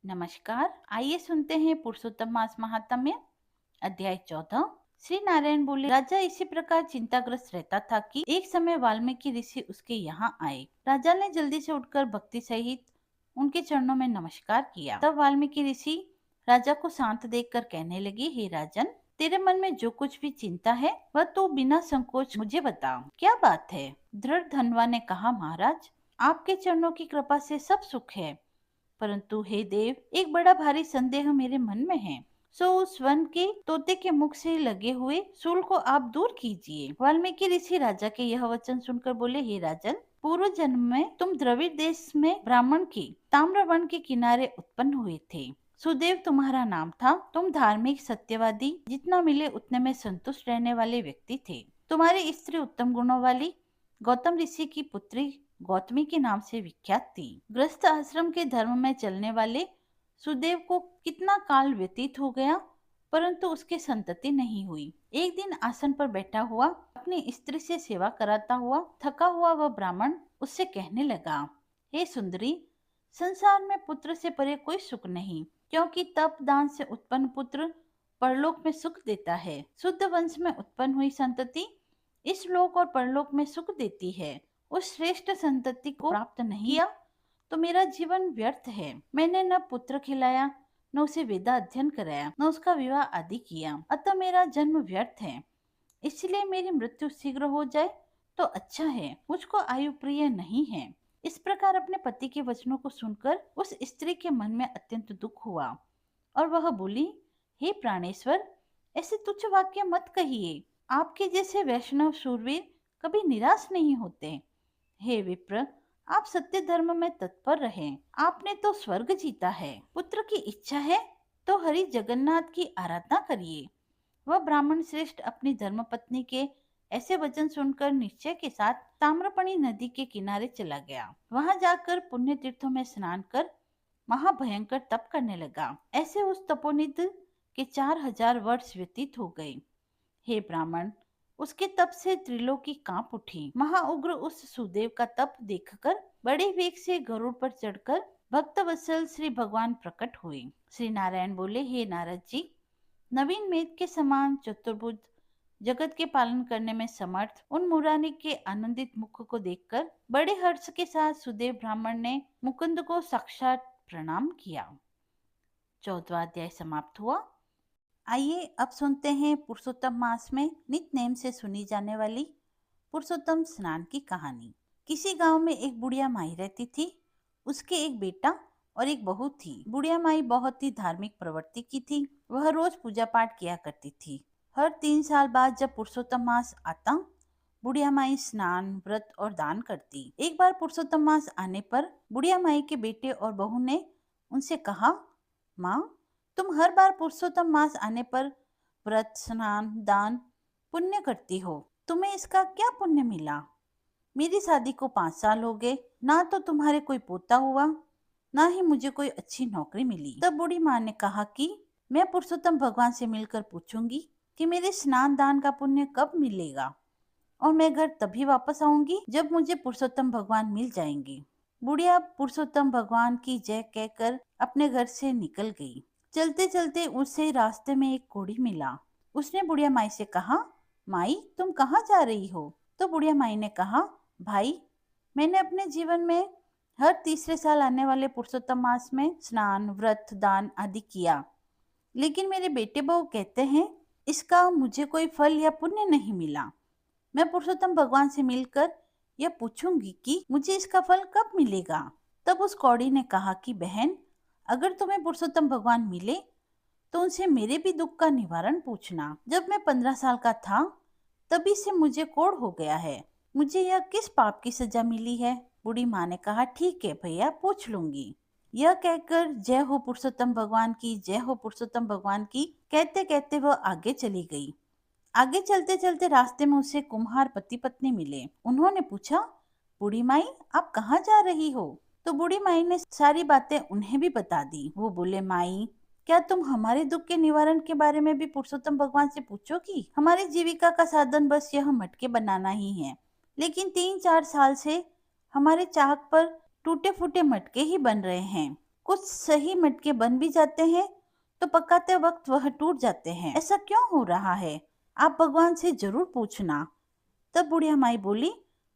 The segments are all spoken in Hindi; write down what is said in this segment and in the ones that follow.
नमस्कार। आइए सुनते हैं पुरुषोत्तम मास महात्म्य अध्याय 14। श्री नारायण बोले, राजा इसी प्रकार चिंताग्रस्त रहता था कि एक समय वाल्मीकि ऋषि उसके यहाँ आए। राजा ने जल्दी से उठकर भक्ति सहित उनके चरणों में नमस्कार किया। तब वाल्मीकि ऋषि राजा को शांत देखकर कहने लगे, हे राजन, तेरे मन में जो कुछ भी चिंता है वह तो बिना संकोच मुझे बताओ। क्या बात है? दृढ़ धनवा ने कहा, महाराज, आपके चरणों की कृपा से सब सुख है, परंतु हे देव, एक बड़ा भारी संदेह मेरे मन में है। सो उस वन के तोते के मुख से लगे हुए शूल को आप दूर कीजिए। वाल्मीकि ऋषि राजा के यह वचन सुनकर बोले, हे राजन, पूर्व जन्म में तुम द्रविड़ देश में ब्राह्मण की ताम्रवन के किनारे उत्पन्न हुए थे। सुदेव तुम्हारा नाम था। तुम धार्मिक, सत्यवादी, जितना मिले उतने में संतुष्ट रहने वाले व्यक्ति थे। तुम्हारी स्त्री उत्तम गुणों वाली गौतम ऋषि की पुत्री गौतमी के नाम से विख्यात थी। गृहस्थ आश्रम के धर्म में चलने वाले सुदेव को कितना काल व्यतीत हो गया, परंतु उसके संतति नहीं हुई। एक दिन आसन पर बैठा हुआ अपनी स्त्री से सेवा कराता हुआ थका हुआ वह ब्राह्मण उससे कहने लगा, हे सुंदरी, संसार में पुत्र से परे कोई सुख नहीं, क्योंकि तप दान से उत्पन्न पुत्र परलोक में सुख देता है। शुद्ध वंश में उत्पन्न हुई संतति इस लोक और परलोक में सुख देती है। उस श्रेष्ठ संतति को प्राप्त नहीं किया तो मेरा जीवन व्यर्थ है। मैंने न पुत्र खिलाया, न उसे वेदा अध्ययन कराया, न उसका विवाह आदि किया, अतः मेरा जन्म व्यर्थ है। इसलिए मेरी मृत्यु शीघ्र हो जाए तो अच्छा है। मुझको आयु प्रिय नहीं है। इस प्रकार अपने पति के वचनों को सुनकर उस स्त्री के मन में अत्यंत दुख हुआ और वह बोली, हे प्राणेश्वर, ऐसे तुच्छ वाक्य मत कहिए। आपके जैसे वैष्णव शूरवीर कभी निराश नहीं होते। हे विप्र, आप सत्य धर्म में तत्पर रहें। आपने तो स्वर्ग जीता है। पुत्र की इच्छा है तो हरि जगन्नाथ की आराधना करिए। वह ब्राह्मण श्रेष्ठ अपनी धर्म पत्नी के ऐसे वचन सुनकर निश्चय के साथ ताम्रपणी नदी के किनारे चला गया। वहां जाकर पुण्य तीर्थों में स्नान कर महाभयंकर तप करने लगा। ऐसे उस तपोनिधि के 4000 वर्ष व्यतीत हो गए। हे ब्राह्मण, उसके तप से त्रिलोकी कांप उठी। महाउग्र उस सुदेव का तप देखकर बड़े वेग से गरुड़ पर चढ़कर भक्त वत्सल श्री भगवान प्रकट हुए। श्री नारायण बोले, हे नारद जी, नवीन मेघ के समान चतुर्भुज, जगत के पालन करने में समर्थ उन मुरारी के आनंदित मुख को देखकर बड़े हर्ष के साथ सुदेव ब्राह्मण ने मुकुंद को साक्षात प्रणाम किया। 14वां अध्याय समाप्त हुआ। आइए अब सुनते हैं पुरुषोत्तम मास में नित्य नेम से सुनी जाने वाली पुरुषोत्तम स्नान की कहानी। किसी गांव में एक बुढ़िया माई रहती थी। उसके एक बेटा और एक बहू थी। बुढ़िया माई बहुत ही धार्मिक प्रवृत्ति की थी। वह रोज पूजा पाठ किया करती थी। हर 3 साल बाद जब पुरुषोत्तम मास आता, बुढ़िया माई स्नान, व्रत और दान करती। एक बार पुरुषोत्तम मास आने पर बुढ़िया माई के बेटे और बहू ने उनसे कहा, माँ, तुम हर बार पुरुषोत्तम मास आने पर व्रत, स्नान, दान, पुण्य करती हो। तुम्हें इसका क्या पुण्य मिला? मेरी शादी को 5 साल हो गए, ना तो तुम्हारे कोई पोता हुआ, ना ही मुझे कोई अच्छी नौकरी मिली। तब बूढ़ी माँ ने कहा कि मैं पुरुषोत्तम भगवान से मिलकर पूछूंगी कि मेरे स्नान दान का पुण्य कब मिलेगा, और मैं घर तभी वापस आऊंगी जब मुझे पुरुषोत्तम भगवान मिल जाएंगे। बुढ़िया पुरुषोत्तम भगवान की जय कहकर अपने घर से निकल गई। चलते चलते उसे रास्ते में एक कोढ़ी मिला। उसने बुढ़िया माई से कहा, माई, तुम कहाँ जा रही हो? तो बुढ़िया माई ने कहा, भाई, मैंने अपने जीवन में हर तीसरे साल आने वाले पुरुषोत्तम मास में स्नान, व्रत, दान आदि किया, लेकिन मेरे बेटे बहू कहते हैं इसका मुझे कोई फल या पुण्य नहीं मिला। मैं पुरुषोत्तम भगवान से मिलकर यह पूछूंगी कि मुझे इसका फल कब मिलेगा। तब उस कौड़ी ने कहा कि बहन, अगर तुम्हें पुरुषोत्तम भगवान मिले तो उनसे मेरे भी दुख का निवारण पूछना। जब मैं 15 साल का था तभी से मुझे कोढ़ हो गया है। मुझे यह किस पाप की सजा मिली है? बूढ़ी माँ ने कहा, ठीक है भैया, पूछ लूंगी। यह कहकर जय हो पुरुषोत्तम भगवान की, जय हो पुरुषोत्तम भगवान की कहते कहते वह आगे चली गई। आगे चलते चलते रास्ते में उसे कुम्हार पति पत्नी मिले। उन्होंने पूछा, बूढ़ी माई, आप कहाँ जा रही हो? तो बूढ़ी माई ने सारी बातें उन्हें भी बता दी। वो बोले, माई, क्या तुम हमारे दुख के निवारण के बारे में भी पुरुषोत्तम भगवान से पूछोगी? हमारी जीविका का साधन बस यह मटके बनाना ही है, लेकिन 3-4 साल से हमारे चाक पर टूटे फूटे मटके ही बन रहे हैं। कुछ सही मटके बन भी जाते हैं तो पकाते वक्त वह टूट जाते हैं। ऐसा क्यों हो रहा है? आप भगवान से जरूर पूछना। तब बुढ़िया माई बोली,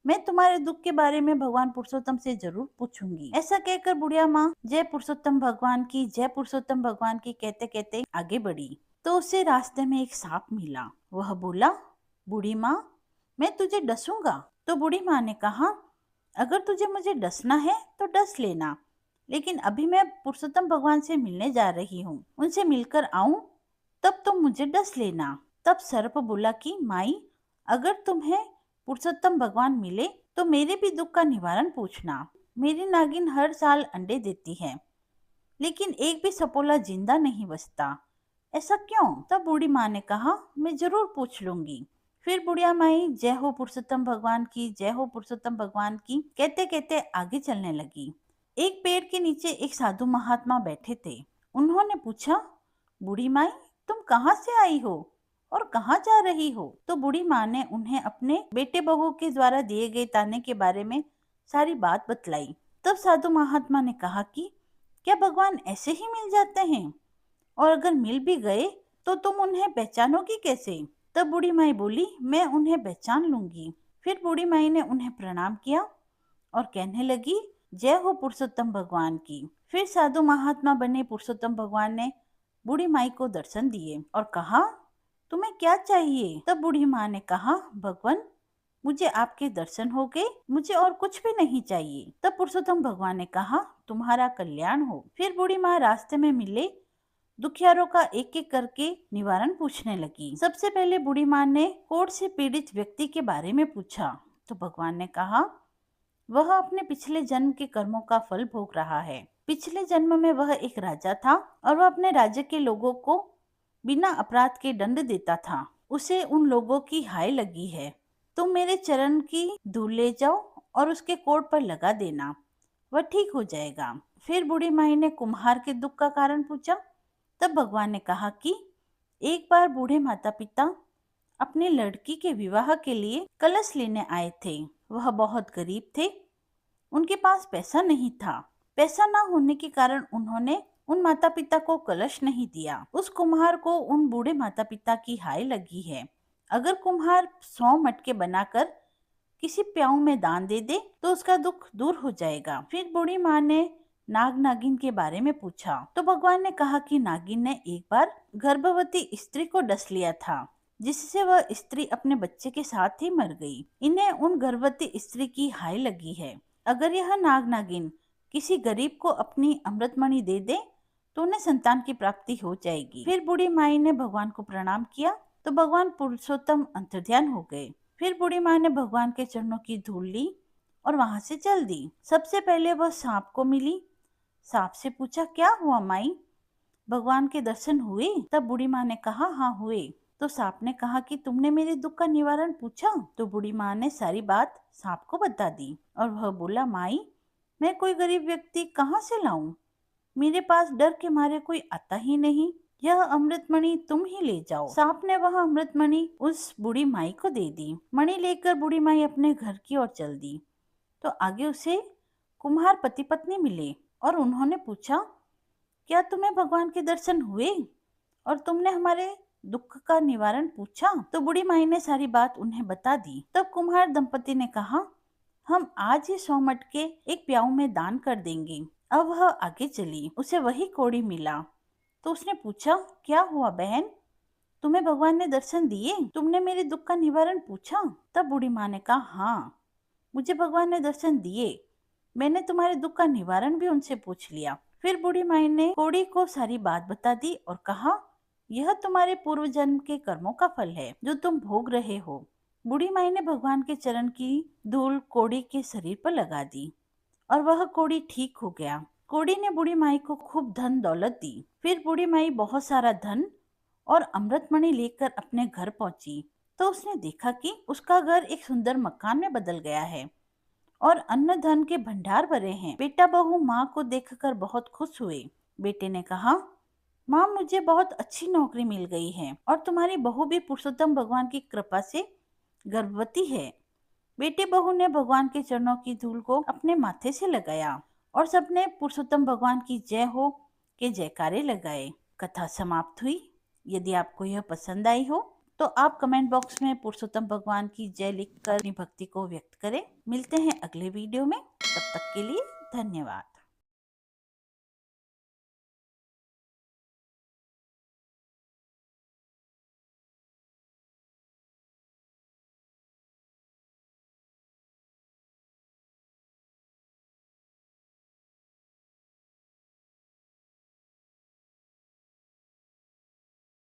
मैं तुम्हारे दुख के बारे में भगवान पुरुषोत्तम से जरूर पूछूंगी। ऐसा कहकर बुढ़िया माँ जय पुरुषोत्तम भगवान की, जय पुरुषोत्तम भगवान की कहते कहते आगे बढ़ी तो उसे रास्ते में एक सांप मिला। वह बोला, बूढ़ी माँ, मैं तुझे डसूंगा। तो बूढ़ी माँ ने कहा, अगर तुझे मुझे डसना है तो डस लेना, लेकिन अभी मैं पुरुषोत्तम भगवान से मिलने जा रही हूँ, उनसे मिलकर आऊं तब तुम मुझे डस लेना। तब सर्प बोला कि माई, अगर तुम्हें पुरुषोत्तम भगवान मिले तो मेरे भी दुख का निवारण पूछना। मेरी नागिन हर साल अंडे देती है, लेकिन एक भी सपोला जिंदा नहीं बचता। ऐसा क्यों? तब बूढ़ी माँ ने कहा, मैं जरूर पूछ लूंगी। फिर बुढ़िया माई जय हो पुरुषोत्तम भगवान की, जय हो पुरुषोत्तम भगवान की कहते कहते आगे चलने लगी। एक पेड़ के नीचे एक साधु महात्मा बैठे थे। उन्होंने पूछा, बूढ़ी माई, तुम कहाँ से आई हो और कहाँ जा रही हो? तो बूढ़ी माँ ने उन्हें अपने बेटे बहू के द्वारा दिए गए ताने के बारे में सारी बात बतलाई। तब साधु महात्मा ने कहा कि क्या भगवान ऐसे ही मिल जाते हैं? और अगर मिल भी गए तो तुम उन्हें पहचानोगी कैसे? तब बूढ़ी माई बोली, मैं उन्हें पहचान लूंगी। फिर बूढ़ी माई ने उन्हें प्रणाम किया और कहने लगी, जय हो पुरुषोत्तम भगवान की। फिर साधु महात्मा बने पुरुषोत्तम भगवान ने बूढ़ी माई को दर्शन दिए और कहा, तुम्हें क्या चाहिए? तब बूढ़ी माँ ने कहा, भगवान, मुझे आपके दर्शन हो गए, मुझे और कुछ भी नहीं चाहिए। तब पुरुषोत्तम भगवान ने कहा, तुम्हारा कल्याण हो। फिर बूढ़ी माँ रास्ते में मिले दुखियारों का एक एक करके निवारण पूछने लगी। सबसे पहले बूढ़ी माँ ने कोढ़ से पीड़ित व्यक्ति के बारे में पूछा तो भगवान ने कहा, वह अपने पिछले जन्म के कर्मों का फल भोग रहा है। पिछले जन्म में वह एक राजा था और वह अपने राज्य के लोगों को बिना अपराध के दंड देता था। उसे उन लोगों की हाय लगी है। तुम मेरे चरण की धूल ले जाओ और उसके कोढ़ पर लगा देना, वह ठीक हो जाएगा। फिर बूढ़ी माई ने कुम्हार के दुख का कारण पूछा। तब भगवान ने कहा कि एक बार बूढ़े माता पिता अपने लड़की के विवाह के लिए कलश लेने आए थे। वह बहुत गरीब थे, उनके पास पैसा नहीं था। पैसा न होने के कारण उन्होंने उन माता पिता को कलश नहीं दिया। उस कुम्हार को उन बूढ़े माता पिता की हाय लगी है। अगर कुम्हार 100 मटके बनाकर किसी प्याऊ में दान दे दे तो उसका दुख दूर हो जाएगा। फिर बूढ़ी माँ ने नाग नागिन के बारे में पूछा तो भगवान ने कहा कि नागिन ने एक बार गर्भवती स्त्री को डस लिया था, जिससे वह स्त्री अपने बच्चे के साथ ही मर गई। इन्हें उन गर्भवती स्त्री की हाय लगी है। अगर यह नाग नागिन किसी गरीब को अपनी अमृतमणि दे दे तो उन्हें संतान की प्राप्ति हो जाएगी। फिर बूढ़ी माई ने भगवान को प्रणाम किया तो भगवान पुरुषोत्तम अंतर्ध्यान हो गए। फिर बूढ़ी माँ ने भगवान के चरणों की धूल ली और वहां से चल दी। सबसे पहले वह सांप को मिली। सांप से पूछा, क्या हुआ माई, भगवान के दर्शन हुए? तब बूढ़ी माँ ने कहा, हाँ हुए। तो सांप ने कहा कि तुमने मेरे दुख का निवारण पूछा? तो बूढ़ी माँ ने सारी बात सांप को बता दी और वह बोला, माई, मैं कोई गरीब व्यक्ति कहाँ से लाऊं? मेरे पास डर के मारे कोई आता ही नहीं। यह अमृतमणि तुम ही ले जाओ। सांप ने वह अमृतमणि उस बूढ़ी माई को दे दी। मणि लेकर बूढ़ी माई अपने घर की ओर चल दी तो आगे उसे कुम्हार पति पत्नी मिले और उन्होंने पूछा, क्या तुम्हें भगवान के दर्शन हुए और तुमने हमारे दुख का निवारण पूछा? तो बूढ़ी माई ने सारी बात उन्हें बता दी। तब कुम्हार दंपति ने कहा, हम आज ही 100 मटके एक प्याऊ में दान कर देंगे। अब वह आगे चली, उसे वही कोड़ी मिला तो उसने पूछा, क्या हुआ बहन, तुम्हें भगवान ने दर्शन दिए? तुमने मेरे दुख का निवारण पूछा? तब बूढ़ी माँ ने कहा, हाँ, मुझे भगवान ने दर्शन दिए। मैंने तुम्हारे दुख का निवारण भी उनसे पूछ लिया। फिर बूढ़ी माई ने कोड़ी को सारी बात बता दी और कहा, यह तुम्हारे पूर्व जन्म के कर्मों का फल है जो तुम भोग रहे हो। बूढ़ी माई ने भगवान के चरण की धूल कोड़ी के शरीर पर लगा दी और वह कोड़ी ठीक हो गया। कोड़ी ने बूढ़ी माई को खूब धन दौलत दी। फिर बूढ़ी माई बहुत सारा धन और अमृतमणि लेकर अपने घर पहुंची तो उसने देखा कि उसका घर एक सुंदर मकान में बदल गया है और अन्न धन के भंडार भरे हैं। बेटा बहू माँ को देखकर बहुत खुश हुए। बेटे ने कहा, माँ, मुझे बहुत अच्छी नौकरी मिल गई है और तुम्हारी बहू भी पुरुषोत्तम भगवान की कृपा से गर्भवती है। बेटे बहू ने भगवान के चरणों की धूल को अपने माथे से लगाया और सबने पुरुषोत्तम भगवान की जय हो के जयकारे लगाए। कथा समाप्त हुई। यदि आपको यह पसंद आई हो तो आप कमेंट बॉक्स में पुरुषोत्तम भगवान की जय लिखकर अपनी भक्ति को व्यक्त करें। मिलते हैं अगले वीडियो में, तब तक के लिए धन्यवाद।